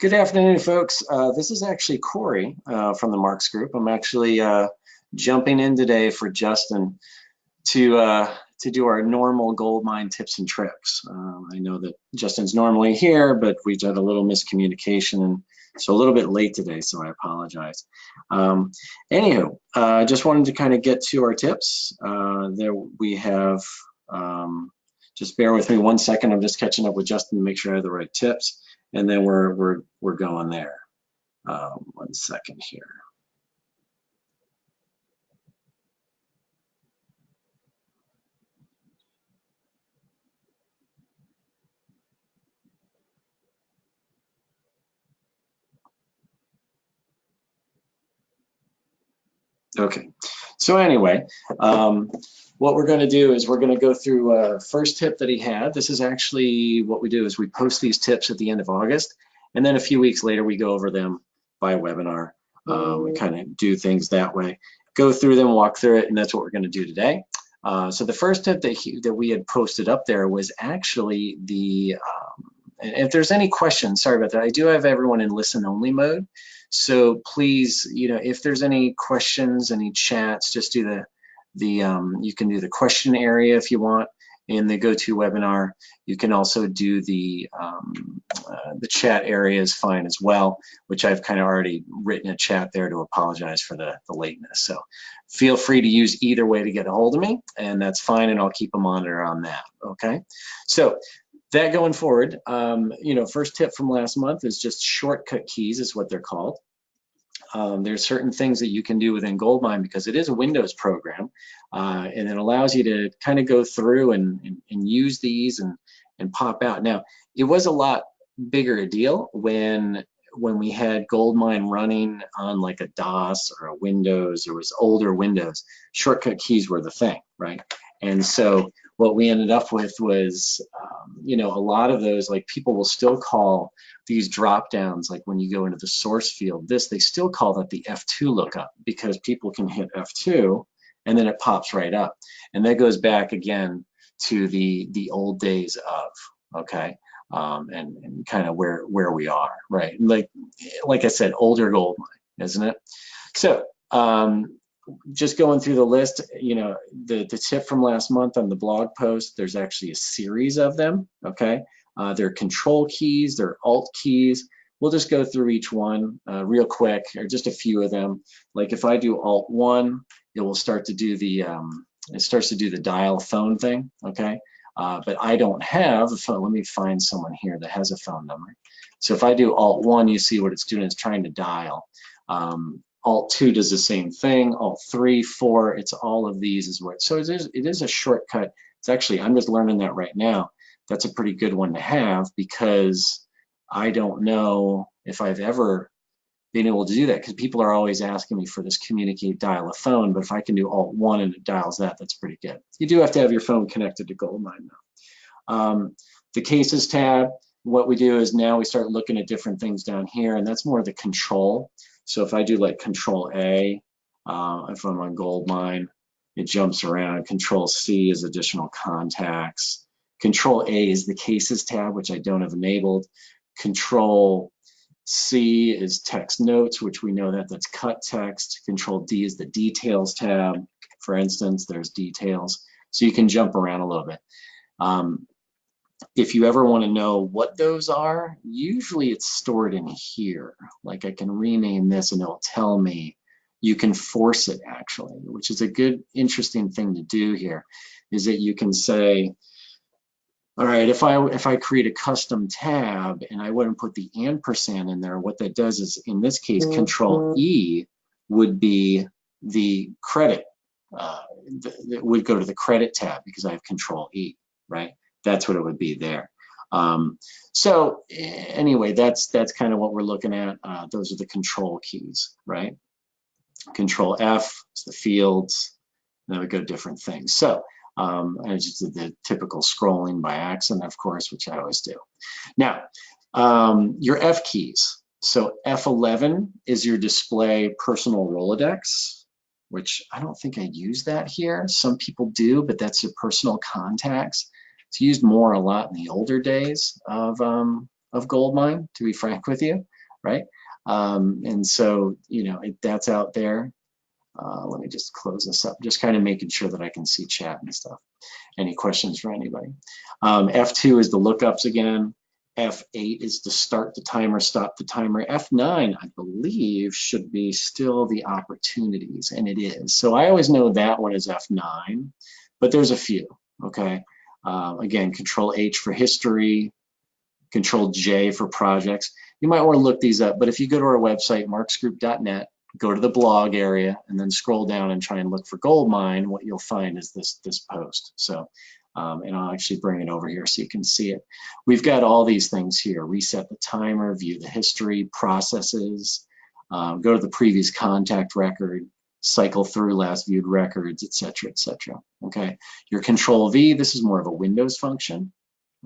Good afternoon, folks. This is actually Corey from the Marks Group. I'm actually jumping in today for Justin to do our normal Goldmine tips and tricks. I know that Justin's normally here, but we've had a little miscommunication, and so a little bit late today, so I apologize. Anywho, just wanted to kind of get to our tips. There we have, just bear with me 1 second. I'm just catching up with Justin to make sure I have the right tips. And then we're going there. 1 second here. Okay, so anyway, what we're going to do is we're going to go through first tip that he had. This is actually what we do is we post these tips at the end of August, and then a few weeks later we go over them by webinar. We kind of do things that way, go through them, walk through it, and that's what we're going to do today. So the first tip that we had posted up there was actually the, and if there's any questions, sorry about that, I do have everyone in listen only mode. So please, if there's any questions, any chats, just do you can do the question area if you want in the GoToWebinar. You can also do the chat area is fine as well, which I've kind of already written a chat there to apologize for the lateness. So feel free to use either way to get a hold of me, and that's fine, and I'll keep a monitor on that, okay? So that going forward, first tip from last month is just shortcut keys is what they're called. There's certain things that you can do within Goldmine because it is a Windows program, and it allows you to kind of go through and use these and pop out. Now, it was a lot bigger a deal when we had Goldmine running on like a DOS or a Windows, or was older Windows. Shortcut keys were the thing, right? And so what we ended up with was, a lot of those, like people will still call these drop downs, like when you go into the source field, they still call that the F2 lookup because people can hit F2 and then it pops right up. And that goes back again to the old days of, okay, and kind of where we are, right? Like I said, older Goldmine, isn't it? So, just going through the list, the tip from last month on the blog post, there's actually a series of them, okay? They're control keys, they're alt keys. We'll just go through each one real quick, or just a few of them. Like if I do alt 1, it will start to do the dial phone thing, okay? But I don't have a phone. Let me find someone here that has a phone number. So if I do alt 1, you see what it's doing is trying to dial. Alt 2 does the same thing. Alt 3, 4, it's all of these is what. So it is a shortcut. It's actually, I'm just learning that right now. That's a pretty good one to have because I don't know if I've ever been able to do that because people are always asking me for this communicate dial a phone, but if I can do alt 1 and it dials that, that's pretty good. You do have to have your phone connected to Goldmine though. The cases tab, what we do is now we start looking at different things down here, and that's more the control. So if I do like Control A, if I'm on Goldmine, it jumps around. Control C is additional contacts. Control A is the cases tab, which I don't have enabled. Control C is text notes, which we know that's cut text. Control D is the details tab. For instance, there's details. So you can jump around a little bit. If you ever want to know what those are, usually it's stored in here. Like I can rename this and it'll tell me. You can force it actually, which is a good, interesting thing to do here, is that you can say, all right, if I create a custom tab and I wouldn't put the ampersand in there, what that does is, in this case, Control E would be the credit. It would go to the credit tab because I have Control E, right? That's what it would be there. So anyway, that's kind of what we're looking at. Those are the control keys, right? Control F is the fields, and then we go to different things. So I just did the typical scrolling by accident, of course, which I always do. Now, your F keys. So F11 is your display personal Rolodex, which I don't think I use that here. Some people do, but that's your personal contacts. It's used a lot in the older days of Goldmine, to be frank with you. right? And so, you know, that's out there. Let me just close this up, just kind of making sure that I can see chat and stuff. Any questions for anybody? F2 is the lookups again. F8 is to start the timer, stop the timer. F9, I believe, should be still the opportunities, and it is. So I always know that one is F9, but there's a few, okay? Again, Control H for history, Control J for projects. You might want to look these up, but if you go to our website, marksgroup.net, go to the blog area and then scroll down and try and look for Goldmine, what you'll find is this post. So, and I'll actually bring it over here so you can see it. We've got all these things here: reset the timer, view the history, processes, go to the previous contact record, cycle through last viewed records, etc., etc. Okay, your Control V, this is more of a Windows function.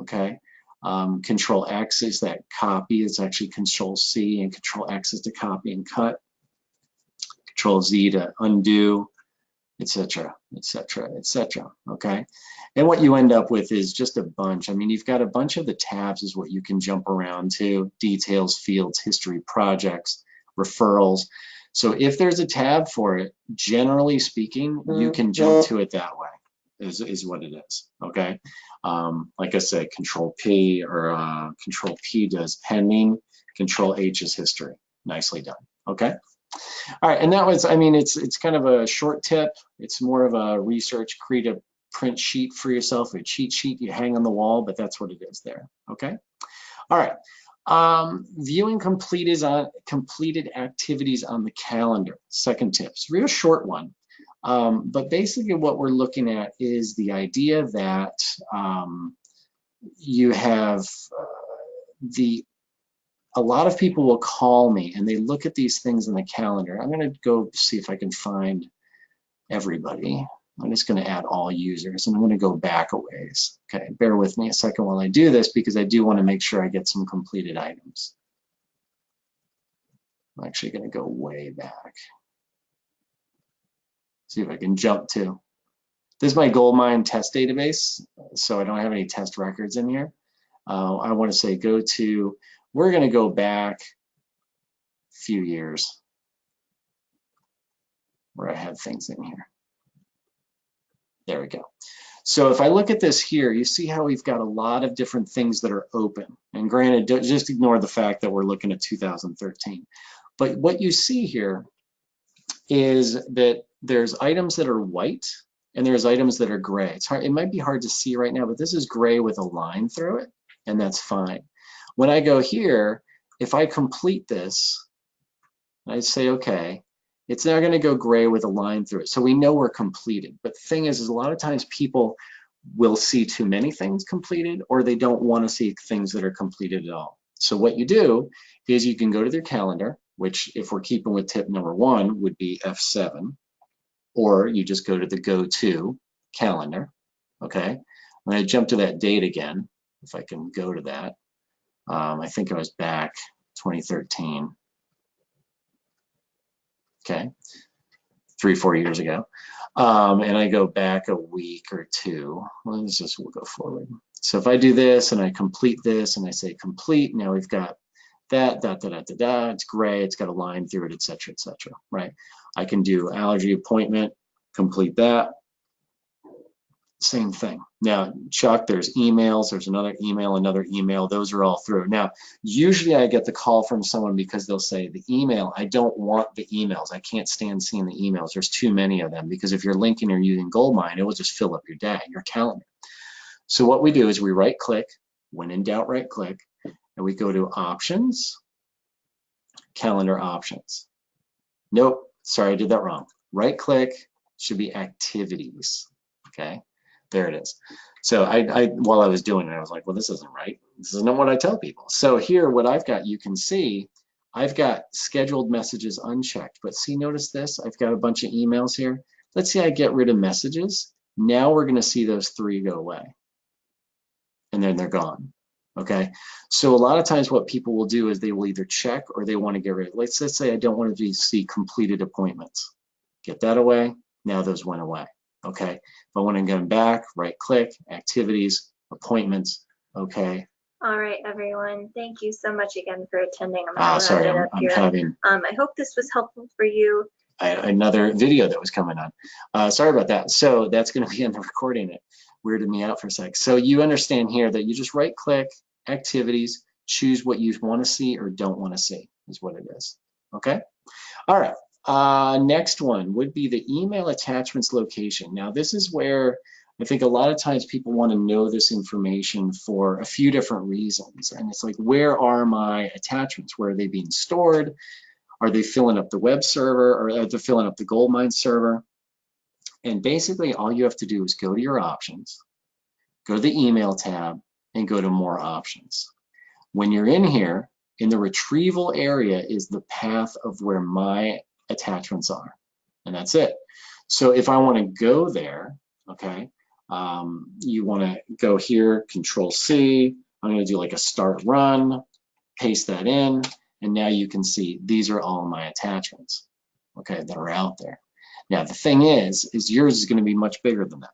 Okay. Control X is that copy. It's actually Control C, and Control X is to copy and cut. Control Z to undo, etc., etc., etc. Okay, and what you end up with is just a bunch. I mean, you've got a bunch of the tabs is what you can jump around to: details, fields, history, projects, referrals. So if there's a tab for it, generally speaking, you can jump to it that way. Is what it is. Okay, like I said, Control P or Control P does pending. Control H is history. Nicely done. Okay. All right, and that was, I mean, it's kind of a short tip. It's more of a research, create a print sheet for yourself, a cheat sheet you hang on the wall, but that's what it is there, okay? All right, viewing completed activities on the calendar, second tip. It's a real short one, but basically what we're looking at is the idea that you have a lot of people will call me and they look at these things in the calendar. I'm going to go see if I can find everybody. I'm just going to add all users and I'm going to go back a ways. Okay, bear with me a second while I do this because I do want to make sure I get some completed items. I'm actually going to go way back. See if I can jump to. This is my Goldmine test database, so I don't have any test records in here. I want to say go to, we're going to go back a few years where I have things in here. There we go. So if I look at this here, you see how we've got a lot of different things that are open. And granted, just ignore the fact that we're looking at 2013. But what you see here is that there's items that are white and there's items that are gray. It's hard, it might be hard to see right now, but this is gray with a line through it, and that's fine. When I go here, if I complete this, I say, okay, it's now going to go gray with a line through it. So we know we're completed. But the thing is a lot of times people will see too many things completed, or they don't want to see things that are completed at all. So what you do is you can go to their calendar, which if we're keeping with tip number 1 would be F7, or you just go to the go to calendar. Okay, I'm going to jump to that date again, if I can go to that. I think I was back 2013. Okay, 3-4 years ago. And I go back a week or two. We'll go forward. So if I do this and I complete this and I say complete, now we've got that, it's gray, it's got a line through it, etc., right? I can do allergy appointment, complete that, same thing. Now, Chuck, there's emails, there's another email, those are all through. Now, usually I get the call from someone because they'll say the email, I don't want the emails. I can't stand seeing the emails. There's too many of them because if you're linking or using Goldmine, it will just fill up your day, your calendar. So what we do is we right click, when in doubt, right click, and we go to options, calendar options. Nope, sorry, I did that wrong. Right click, should be activities, okay? There it is. So while I was doing it, I was like, well, this isn't right. This isn't what I tell people. So here, what I've got, you can see, I've got scheduled messages unchecked. But see, notice this, I've got a bunch of emails here. Let's say I get rid of messages. Now we're going to see those 3 go away. And then they're gone. Okay, so a lot of times what people will do is they will either check or they want to get rid of. Let's say I don't want to see completed appointments. Get that away. Now those went away. Okay, if I want to go back, right click, activities, appointments. Okay, All right, everyone. Thank you so much again for attending. I'm going to wrap Sorry, it up I'm here. having I hope this was helpful for you. another video that was coming on. Sorry about that. So that's going to be in the recording. It weirded me out for a sec. So you understand here that you just right click activities, choose what you want to see or don't want to see is what it is. Okay. All right. Next one would be the email attachments location. Now this is where I think a lot of times people want to know this information for a few different reasons. And it's like, where are my attachments? Where are they being stored? Are they filling up the web server, or are they filling up the Goldmine server? And basically all you have to do is go to your options, go to the email tab, and go to more options. When you're in here, in the retrieval area is the path of where my attachments are, and that's it. So if I want to go there, okay, you want to go here, Control C. I'm going to do like a start run, paste that in, and now you can see these are all my attachments, okay, that are out there. Now the thing is yours is going to be much bigger than that.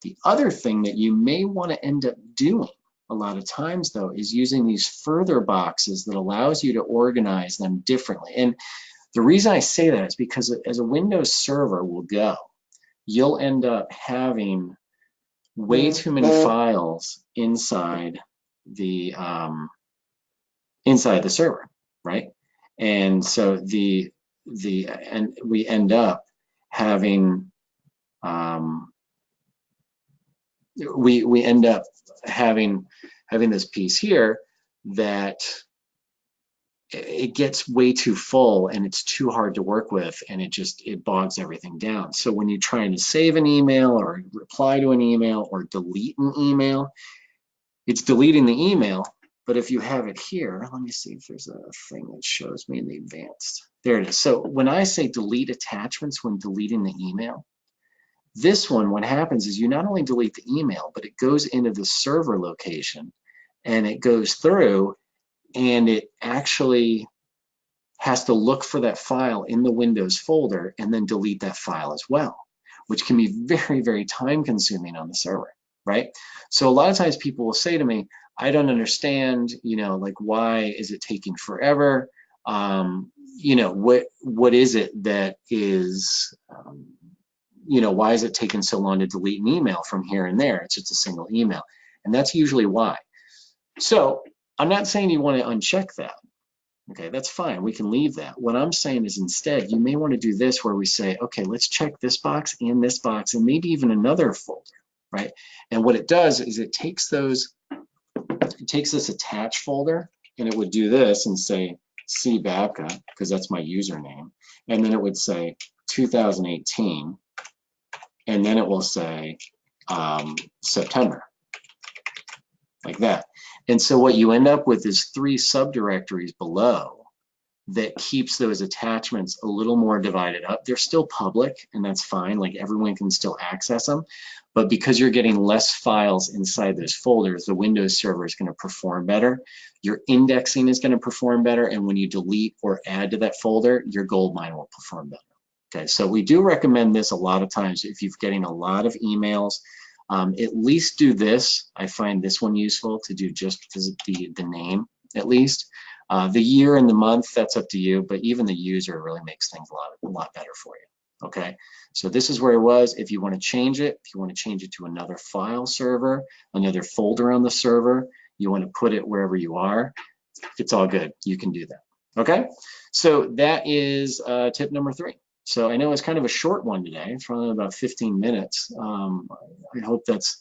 The other thing that you may want to end up doing a lot of times though is using these further boxes that allows you to organize them differently. And the reason I say that is because as a Windows server will go, you'll end up having way too many files inside the server, right? And so and we end up having we end up having this piece here that it gets way too full and it's too hard to work with, and it bogs everything down. So when you're trying to save an email or reply to an email or delete an email, it's deleting the email. But if you have it here, let me see if there's a thing that shows me in the advanced. There it is. So when I say delete attachments when deleting the email, this one, what happens is you not only delete the email, but it goes into the server location and it goes through and it actually has to look for that file in the Windows folder and then delete that file as well, which can be very, very time consuming on the server, right? So a lot of times people will say to me, I don't understand, like, why is it taking forever? What is it that is, why is it taking so long to delete an email from here and there? It's just a single email. And that's usually why. So I'm not saying you want to uncheck that. Okay, that's fine. We can leave that. What I'm saying is instead, you may want to do this where we say, okay, let's check this box and maybe even another folder, right? And what it does is it takes this attach folder and it would do this and say C Babka, because that's my username. And then it would say 2018. And then it will say September, like that. And so what you end up with is 3 subdirectories below that keeps those attachments a little more divided up. They're still public, and that's fine. Like, everyone can still access them. But because you're getting less files inside those folders, the Windows server is going to perform better. Your indexing is going to perform better. And when you delete or add to that folder, your Goldmine will perform better. Okay, so we do recommend this a lot of times if you're getting a lot of emails. At least do this. I find this one useful to do just because of the name, at least. The year and the month, that's up to you, but even the user really makes things a lot better for you. Okay, so this is where it was. If you want to change it, if you want to change it to another file server, another folder on the server, you want to put it wherever you are, it's all good. You can do that. Okay, so that is tip number 3. So I know it's kind of a short one today. It's probably about 15 minutes. I hope that's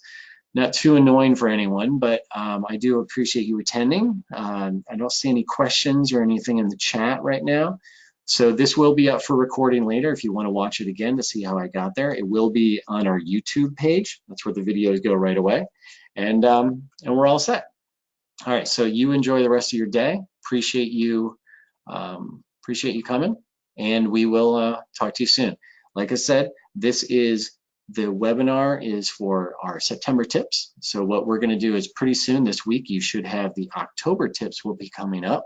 not too annoying for anyone, but I do appreciate you attending. I don't see any questions or anything in the chat right now. So this will be up for recording later if you want to watch it again to see how I got there. It will be on our YouTube page. That's where the videos go right away. And we're all set. All right, so you enjoy the rest of your day. Appreciate you coming, and we will talk to you soon. Like I said, the webinar is for our September tips. So what we're going to do is pretty soon this week, you should have the October tips will be coming up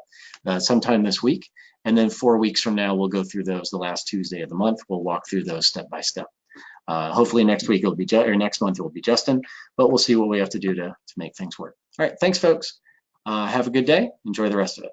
sometime this week. And then 4 weeks from now, we'll go through those the last Tuesday of the month. We'll walk through those step by step. Hopefully next week next month it will be Justin, but we'll see what we have to do to make things work. All right, thanks folks. Have a good day. Enjoy the rest of it.